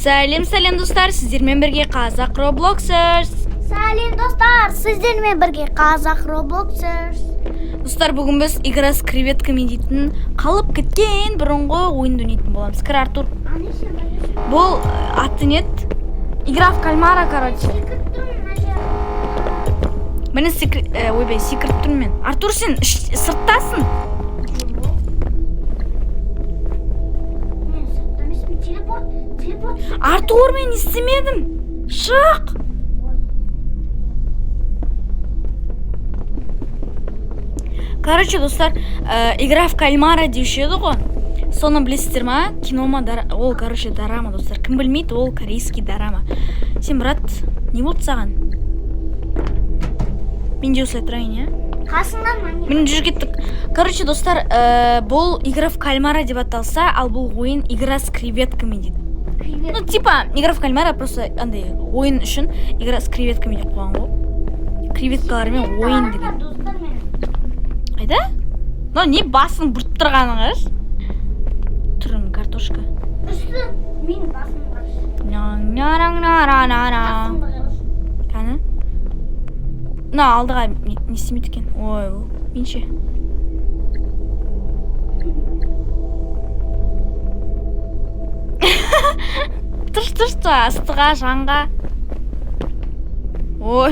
Сәлем достар, сіздермен бірге Қазақ Robloxers. Сәлем достар, сіздермен бірге Қазақ Robloxers. Достар, бүгін біз игра с креветками дейтін қалып кеткен бұрынғы ойын ойнайтын боламыз. Кір, Артур. Бұл аты нет? Игра в кальмара, короче. Мені секрет тұрмын мен. Артур, сен сырттасың. Артур, мен істемедім. Шық. Короче, достар, игра в кальмара деуші еді ғой. Соны білесіздер ма? Кинома, ол, короче, дорама, достар. Кім білмейді, ол корейский дорама. Сен, брат, не болды саған? Мен де осылай тұрайын, я? Қасыңнан ма? Мен жүр кеттік. Короче, достар, бұл игра в кальмара деп аталса, ал бұл ойын игра с креветками дейді. Ну, типа, игра в кальмара просто андай ойын үшін игра с креветками деп қойған ғой. Креветкалармен ойын деген. Қайда? Но не басың бұрт тұрғаның ғаш? Түрім, картошка. Үсті, мен басым ғаш. Ня-ня-ня-ня-ня-ня. Кәні? На, алдыға не істемейді екен? Ой, менше. Тұрш, астыға, жанға. Ой,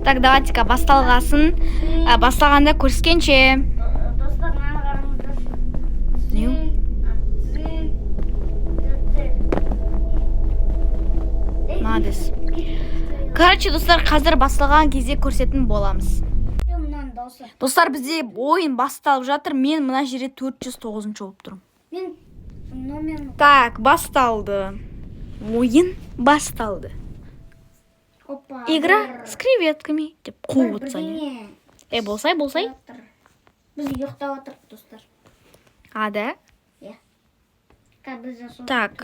Так, давайте-ка басталғасын. Басталғанда көріскенше. Достар, мені қараңыздар. Надес. Короче, достар, қазір басталған кезде көрсетін боламыз. Достар, бізде ойын басталып жатыр. Мен мына жерде 409 болып тұрмын. Мен номерін... Так, басталды. Ойын басталды. Игра с креветками деп қуып отсаң. Болсай. Біз ұйықтап отырып, достар. Да? Иә. Так,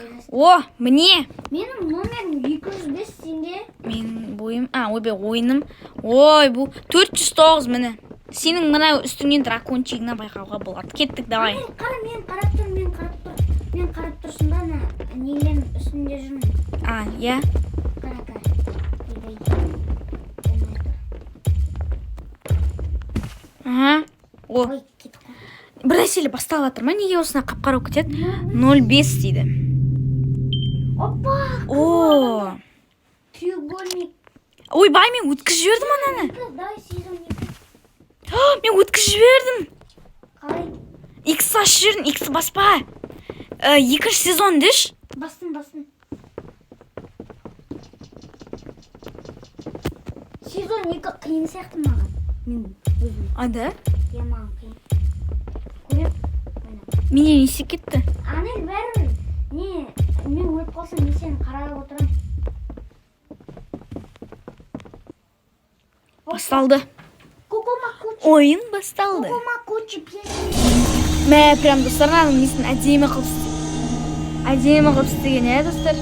міне. Менің номерім 205 сенде. Менің ойыным. Ой, бұл 409 міне. Сенің мына үстіңнен дракончигіна байқауға болады. Кеттік, давай. Мен қарап тұр. Мен қарап тұрсын да, нелем үстінде жүрмін. Я? Ой, кетіп қой. Бір әселі басталып жатыр ма? Неге осына қап-қарау кетеді? 05 дейді. Опа! Треугольник. Ойбай, мен өткізіп жібердім ананы. Давай сезон 2. Мен өткізіп жібердім. Қалай? X ашып жібердім, X баспа. Екінші сезон деш? Бастым. Сезон 2 қиын сияқты маған. Мен өзім. Да? Я маған қиын. Көріп? Мене несі кетті? Анел бәрі. Мен өліп қалсам, мен сені қарап отырам. Басталды. Кукума-кучи. Ойын басталды. Кукума-кучи пьеса. Прям достарының несін әдемі қылып істеген, достар?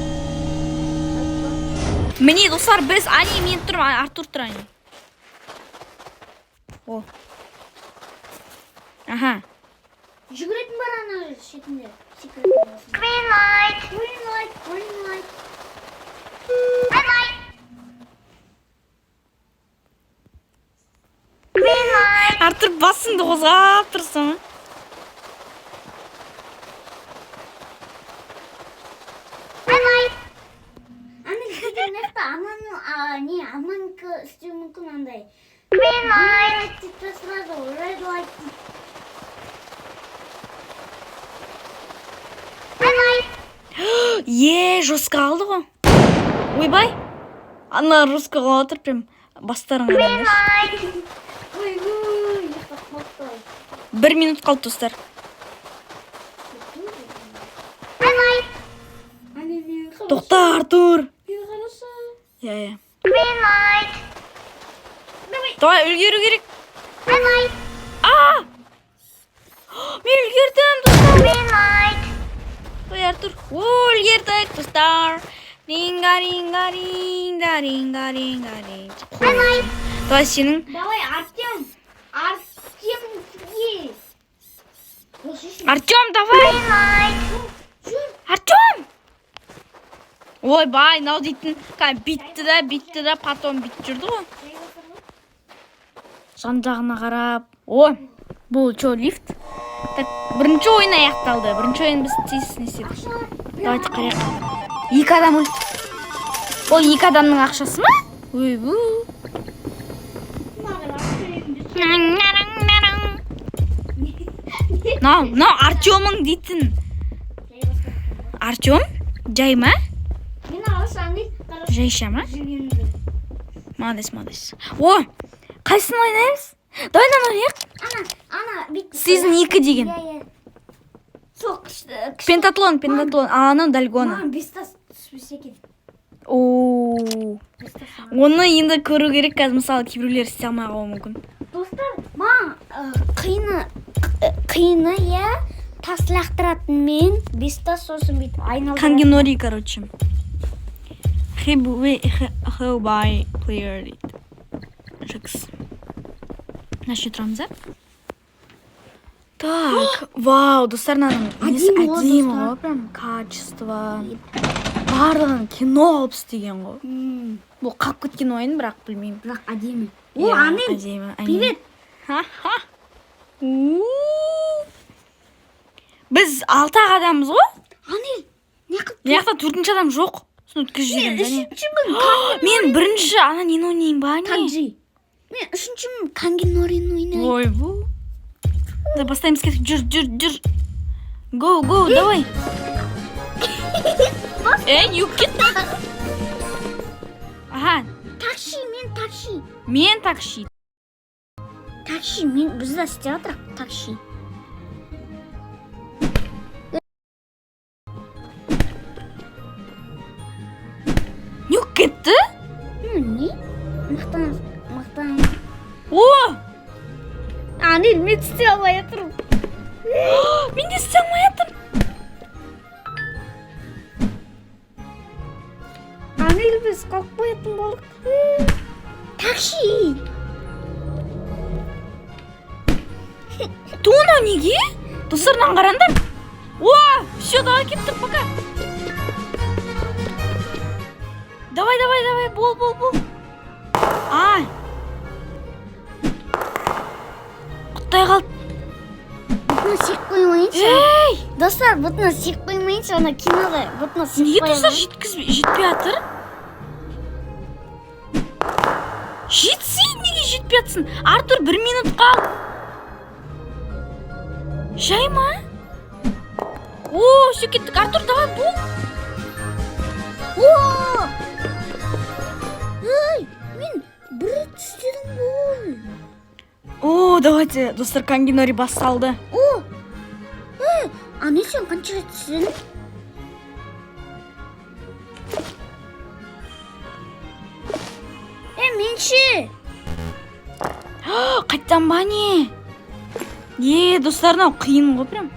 Міне, достар, біз мен тұрмын, Артур тұр, Жүгіретін бар ана шетінде. Green light. Артур басыңды қозғап тұрсың. Аманка істеу мүмкін андай. Green light. Red light. Жосқа алды ғой. Ойбай. Ана русқаға отыр, прям бастарың адамеш. Ой, 1 минут қалды, достар. Тоқта, Артур. Я. Давай, үлгеру керек. Мен үлгердім, достар. Ой, Артур. Үлгердік, достар. Ринга. Давай сенің. Давай, Артем. Артем, сізге. Артем, давай! Артем! Ойбай, мынау дейтін бүйтті да, потом бүйтіп жүрді ғой. Жан жағына қарап. О, бұл лифт? Так, бірінші ойын аяқталды. Бірінші ойын біз тез не істедік. Давайте қарайық. 2 адам өлді. Ол 2 адамның ақшасы ма? Ойбу. Мынау Артемің дейтін. Артем? Жай ма? Жайша ма? Молодец. О, қайсысын ойнаймыз? Давай ойнайық. Season 2 деген. Пентатлон. Аны Дальгона. Ооо. Оны енді көру керек, қазір мысалы кейбіреулер істей алмай қалуы мүмкін. Достар, қиыны я тас лақтыратын мен 5 тас сосын бүйтіп айналдыратын. Кангенори, короче. How by player дейді. Жакс. Наші тұрамыз, а? Так, вау, достар, наның әдемі ғой, прям качество. Барлығын кино алып істеген ғой. Бұл қалып кеткен ойын, бірақ білмеймін. Бірақ әдемі. О, Анел, привет. Біз 6 адамыз ғой? Анел, не қып? Яқта 4-ші адам жоқ. Соны өткізіп жүрген. Мен бірінші ана нені ойнайын ба, не? Таджи. Мен 3-ші Кангенорин ойнайын. Ой, бұл. Да, бастаймыз кетіп, жүр. Go, давай. Юк кетті. Аха. Мен такси. Такси, бізді істеп жатырық, такси. Юк кетті? Не? Мақтан. О! Анел, мен істей алмай жатырмын. Мен де істей алмай жатырмын. Анел, біз қалып қоятын болдық. Такси. Туына неге? Достарынан қараңдар. О, все, давай кеттік, пока. Давай, бол. Ай. Құттай қалды. Бұтына сек қоймайыншы. Ей! Достар, бұтына сек қоймайыншы, ана кинода бұтына сек Неге қоймайыншы. достар жетпей атыр? Жетсейін, неге жетпей атсын? Артур, 1 минут қал. Жай ма? О, все кеттік. Артур, давай бол. О! Ай, мен бір түстедім ғой. О, давайте, достар, Кангенори басталды. О! Ане сен қанша рет түстедің? Менше. Қайттан ба не? Достар, мынау қиын ғой прям.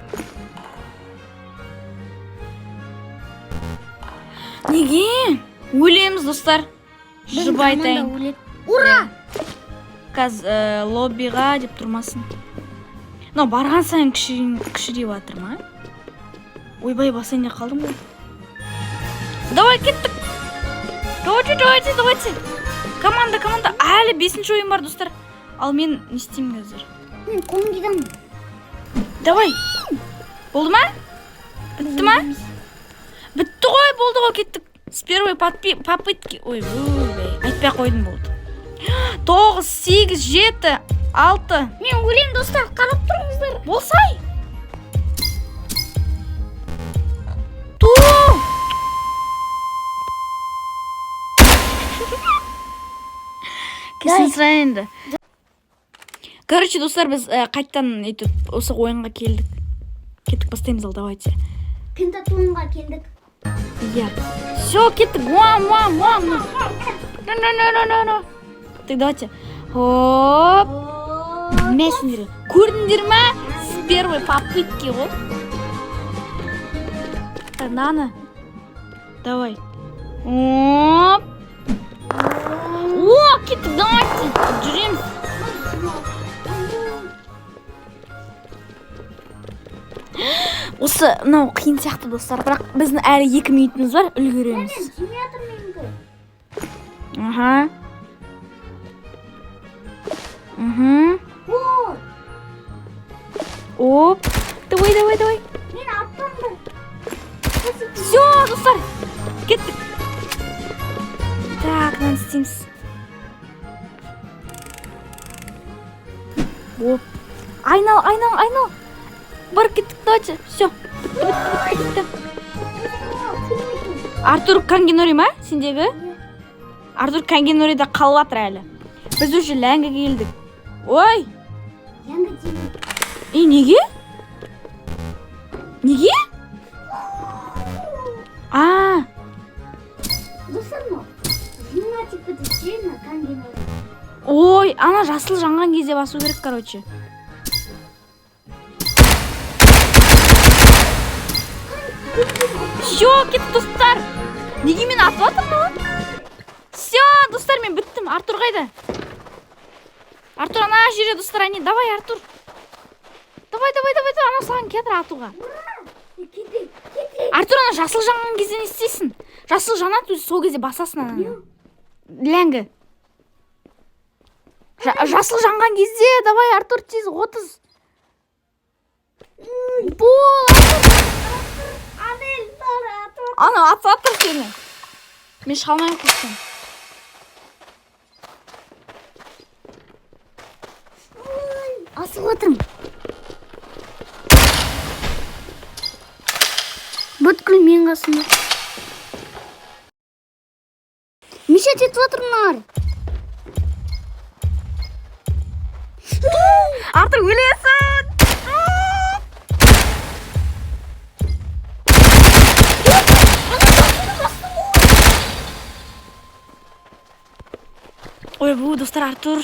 Неге? Өлеміз, достар. Жұбы айтайын. Ура! Каз лоббиға деп тұрмасын. Мынау барған сайын кішірейіп атыр ма? Ойбай, басайын не қалдым ғой. Давай, кеттік. Давайте. Команда. Әлі 5-ші ойын бар, достар. Ал мен не істеймін қазір? Мен конгидамын. Давай. Болды ма? Бітті ма? Бітті ғой, болды ғой, кеттік. С первой попытки. Ой, айтпай қойдым болды. 9, 8, 7, 6. Мен өлем, достар, қарап тұрыңыздар. Болсай. Кесін сұрайын енді. Короче, достар, біз қайттан осы ойынға келдік. Кеттік, бастаймыз ал, давайте. Пентатлонға келдік. Я. Все, кеттік. No. Так, давайте. Хоп. Мессенджер. Көрдіңдер ма? С первой попытки ғой. Так, Нана. Давай. Оп. О, кеттік, давайте. Жүреміз. осы мынау қиын сияқты достар, бірақ біздің әлі 2 минутымыз бар, үлгереміз. Мен тимей жатыр менікі. Аха. Вот. Оп. Давай. Мен аттым. Все, достар. Кеттік. Так, мынаны істейміз. Оп. Айнал. Бар кеттік, давайте. Все. Кетті. Артур Кангенори ма? Сендегі? Артур Кангенорида қалып жатыр әлі. Біз уже ләңгіге келдік. Ой! Ләңгі тимей. Неге? Неге? Достар, но лунатикті түскен кангенорий. Ой, ана жасыл жанған кезде басу керек, короче. Все, кетті достар. Неге мен атып жатырмын? Все, достар, мен біттім. Артур қайда? Артур ана жерде достар, әне. Давай, Артур. Давай. Ана саған кетір атуға. Кетті. Артур, ана жасыл жанған кезде не істейсің? Жасыл жанат, өзі сол кезде басасың ананы. Ләңгі. Жасыл жанған кезде, давай, Артур, тез, 30. Бол, ана атыр сені. Мен шалмайын құстым. Асып отырмын. Бүткіл мен қасымда. Мешет етіп отырмын. Артур, өлесің! Ой, бұл достар, Артур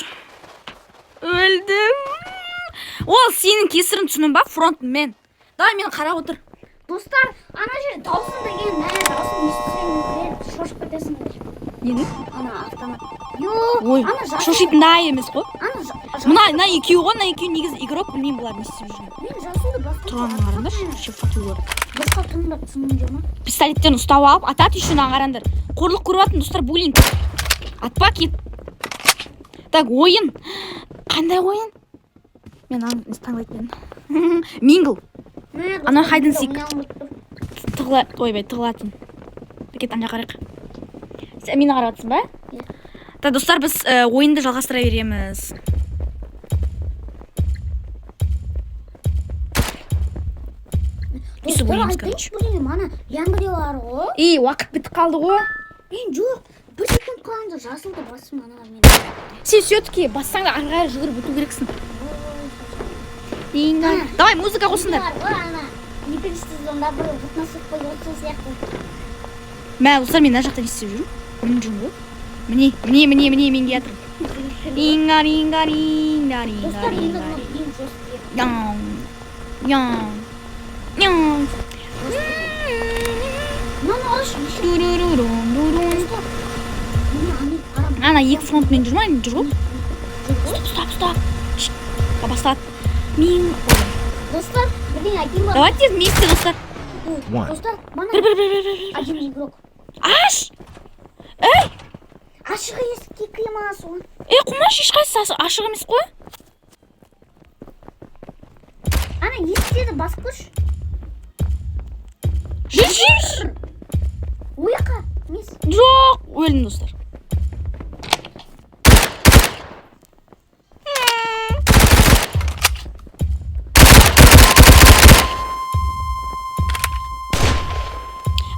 өлдім. Ол сенің кесірін түсінім ба, фронтмен. Давай, мені қарап отыр. Достар, ана жерде даусын деген, даусын естісең, шошып кетесіңдер. Нені? Ана автомат. Ой, шошитын да емес қой. Мына Мына екеуі ғой, мына екеуі негізі игрок, білмеймін бұлар не істеп жүрген. мен жасымды басқа. Тұрғанын қараңдар, вообще фатулар. Басқа тыңдап түсінген жоқ ма? Пистолеттерін ұстап алып, атат үшінен қараңдар. Қорлық көріп атын достар, булинг. Атпа кет. Так, ойын. Қандай ойын? Мен таңдайтын. Мингл. Ана хайден сик. Тығылатын. Бекет, ана қарайық. Сен мені қарап атсың ба? Так, достар, біз ойынды жалғастыра береміз. Достар, айтайыншы білем, ана яңғыде бар ғой. Уақыт бітіп қалды ғой. Мен жоқ, 1 секунд қалғанда жасылды басым анаға мен. Сен все-таки бассаң да ары қарай жүгіріп өту керексің. Давай, музыка қосыңдар. Ана, екінші сезонда бір бұтнасып қойып сол сияқты. Мә, достар, мен мына жақта не істеп жүрмін? Міне жүрмін ғой. Міне, мен келе жатырмын. Достар, енді ең Ана екі фронтмен жүр ма? Жүр ғой? Стоп. Бастат. Достар, бірден әкем бар. Давайте вместе, достар. Достар, мана Бір. әкем игрок. Аш! Эй! Ашығы есікке киемас ол. Құмаш ешқайсысы ашық емес қой. Ана есіктеді басып көрші. Жүр. Ойқа, емес. Жоқ, өлдім, достар.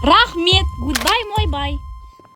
Рахмет, гудбай, мой бай.